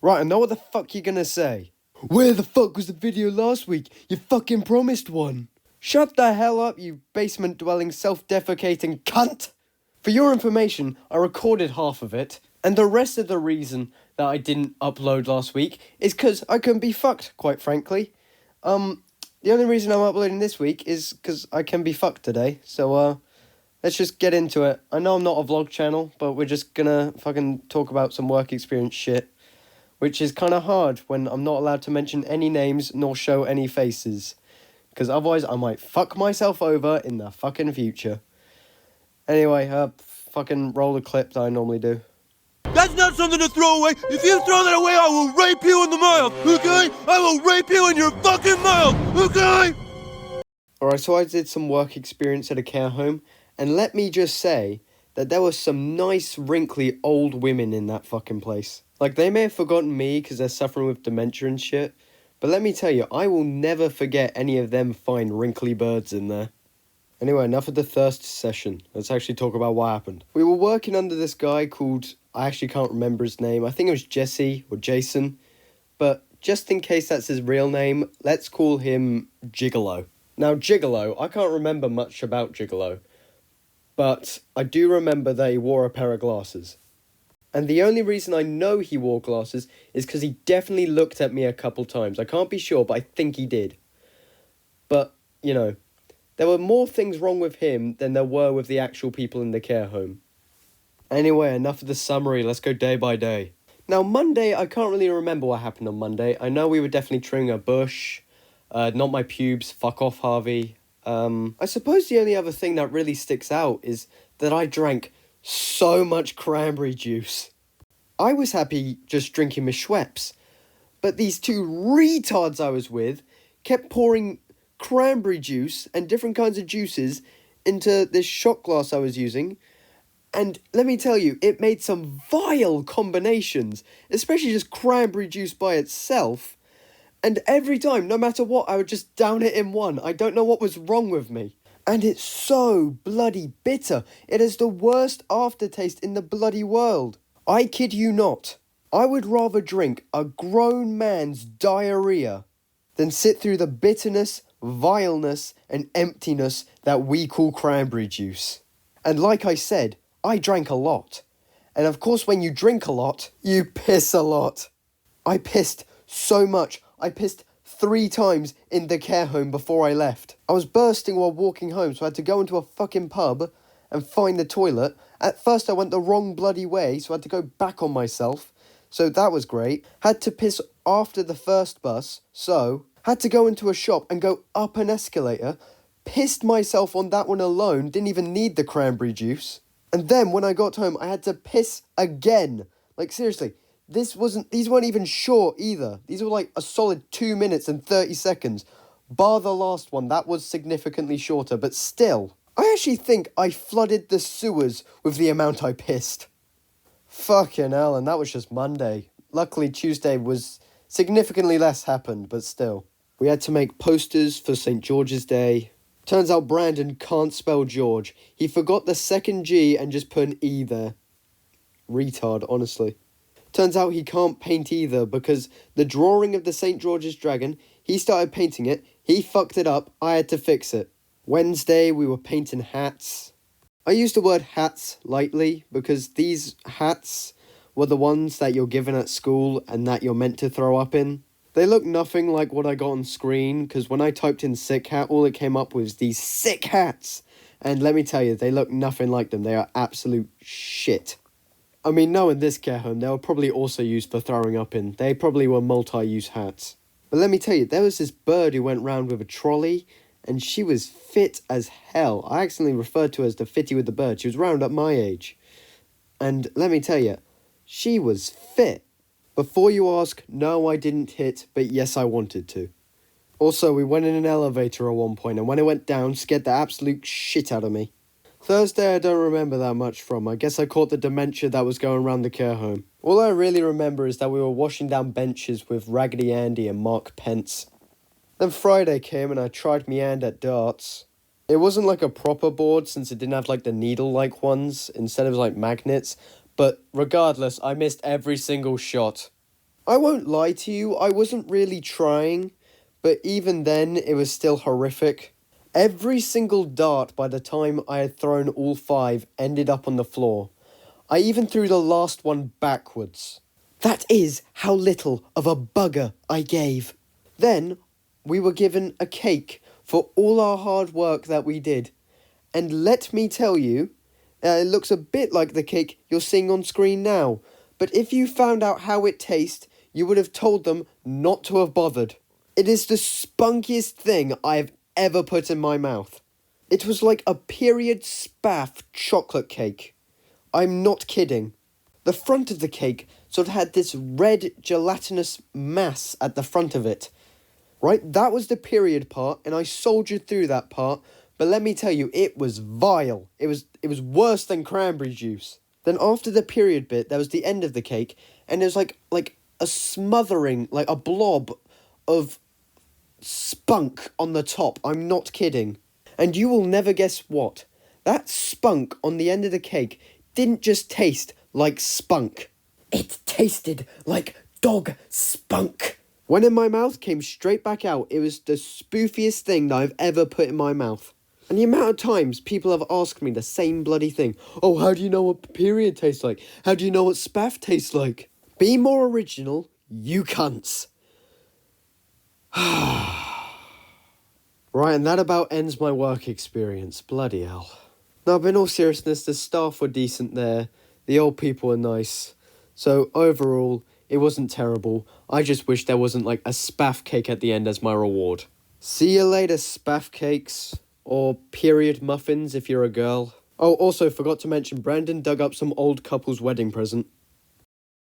Right, I know what the fuck you're gonna say. Where the fuck was the video last week? You fucking promised one. Shut the hell up, you basement-dwelling, self-defecating cunt! For your information, I recorded half of it, and the rest of the reason that I didn't upload last week is because I couldn't be fucked, quite frankly. The only reason I'm uploading this week is because I can be fucked today, so, let's just get into it. I know I'm not a vlog channel, but we're just gonna fucking talk about some work experience shit, which is kind of hard when I'm not allowed to mention any names nor show any faces, because otherwise I might fuck myself over in the fucking future. Anyway, fucking roll the clip that I normally do. That's not something to throw away. If you throw that away, I will rape you in the mouth, okay? I will rape you in your fucking mouth, okay? Alright, so I did some work experience at a care home, and let me just say that there were some nice, wrinkly old women in that fucking place. Like, they may have forgotten me because they're suffering with dementia and shit, but let me tell you, I will never forget any of them fine, wrinkly birds in there. Anyway, enough of the thirst session. Let's actually talk about what happened. We were working under this guy called, I actually can't remember his name. I think it was Jesse or Jason. But just in case that's his real name, let's call him Gigolo. Now, Gigolo, I can't remember much about Gigolo. But I do remember that he wore a pair of glasses. And the only reason I know he wore glasses is because he definitely looked at me a couple times. I can't be sure, but I think he did. But, you know, there were more things wrong with him than there were with the actual people in the care home. Anyway, enough of the summary, let's go day by day. Now, Monday, I can't really remember what happened on Monday. I know we were definitely trimming a bush. Not my pubes, fuck off, Harvey. I suppose the only other thing that really sticks out is that I drank so much cranberry juice. I was happy just drinking my Schweppes, but these two retards I was with kept pouring cranberry juice and different kinds of juices into this shot glass I was using, and let me tell you, it made some vile combinations, especially just cranberry juice by itself, and every time, no matter what, I would just down it in one. I don't know what was wrong with me. And it's so bloody bitter. It has the worst aftertaste in the bloody world. I kid you not. I would rather drink a grown man's diarrhea than sit through the bitterness, vileness, and emptiness that we call cranberry juice. And like I said, I drank a lot. And of course, when you drink a lot, you piss a lot. I pissed so much. I pissed 3 times in the care home before I left. I was bursting while walking home, so I had to go into a fucking pub and find the toilet. At first I went the wrong bloody way, so I had to go back on myself. So that was great. Had to piss after the first bus, so had to go into a shop and go up an escalator. Pissed myself on that one alone, didn't even need the cranberry juice. And then when I got home, I had to piss again. Like, seriously. These weren't even short either. These were like a solid 2 minutes and 30 seconds. Bar the last one, that was significantly shorter, but still. I actually think I flooded the sewers with the amount I pissed. Fucking hell, and that was just Monday. Luckily, Tuesday was significantly less happened, but still. We had to make posters for St. George's Day. Turns out Brandon can't spell George. He forgot the second G and just put an E there. Retard, honestly. Turns out he can't paint either because the drawing of the St. George's Dragon, he started painting it, he fucked it up, I had to fix it. Wednesday, we were painting hats. I used the word hats lightly because these hats were the ones that you're given at school and that you're meant to throw up in. They look nothing like what I got on screen because when I typed in sick hat, all it came up was these sick hats. And let me tell you, they look nothing like them. They are absolute shit. I mean, knowing this care home, they were probably also used for throwing up in. They probably were multi-use hats. But let me tell you, there was this bird who went round with a trolley, and she was fit as hell. I accidentally referred to her as the fitty with the bird. She was round up my age. And let me tell you, she was fit. Before you ask, no, I didn't hit, but yes, I wanted to. Also, we went in an elevator at one point, and when it went down, scared the absolute shit out of me. Thursday I don't remember that much from. I guess I caught the dementia that was going around the care home. All I really remember is that we were washing down benches with Raggedy Andy and Mark Pence. Then Friday came and I tried me hand at darts. It wasn't like a proper board since it didn't have like the needle-like ones. Instead it was like magnets. But regardless, I missed every single shot. I won't lie to you, I wasn't really trying, but even then it was still horrific. Every single dart by the time I had thrown all 5 ended up on the floor. I even threw the last one backwards. That is how little of a bugger I gave. Then we were given a cake for all our hard work that we did. And let me tell you, it looks a bit like the cake you're seeing on screen now. But if you found out how it tastes, you would have told them not to have bothered. It is the spunkiest thing I have ever put in my mouth. It was like a period spaff chocolate cake. I'm not kidding. The front of the cake sort of had this red gelatinous mass at the front of it. Right, that was the period part, and I soldiered through that part, but let me tell you, it was vile. It was worse than cranberry juice. Then after the period bit, there was the end of the cake, and it was like a smothering, like a blob of spunk on the top. I'm not kidding. And you will never guess what. That spunk on the end of the cake didn't just taste like spunk. It tasted like dog spunk. When in my mouth, came straight back out. It was the spoofiest thing that I've ever put in my mouth. And the amount of times people have asked me the same bloody thing. Oh, how do you know what period tastes like? How do you know what spaff tastes like? Be more original, you cunts. Right, and that about ends my work experience. Bloody hell. Now, but in all seriousness, the staff were decent there. The old people were nice. So, overall, it wasn't terrible. I just wish there wasn't, like, a spaff cake at the end as my reward. See you later, spaff cakes. Or period muffins if you're a girl. Oh, also forgot to mention, Brandon dug up some old couple's wedding present.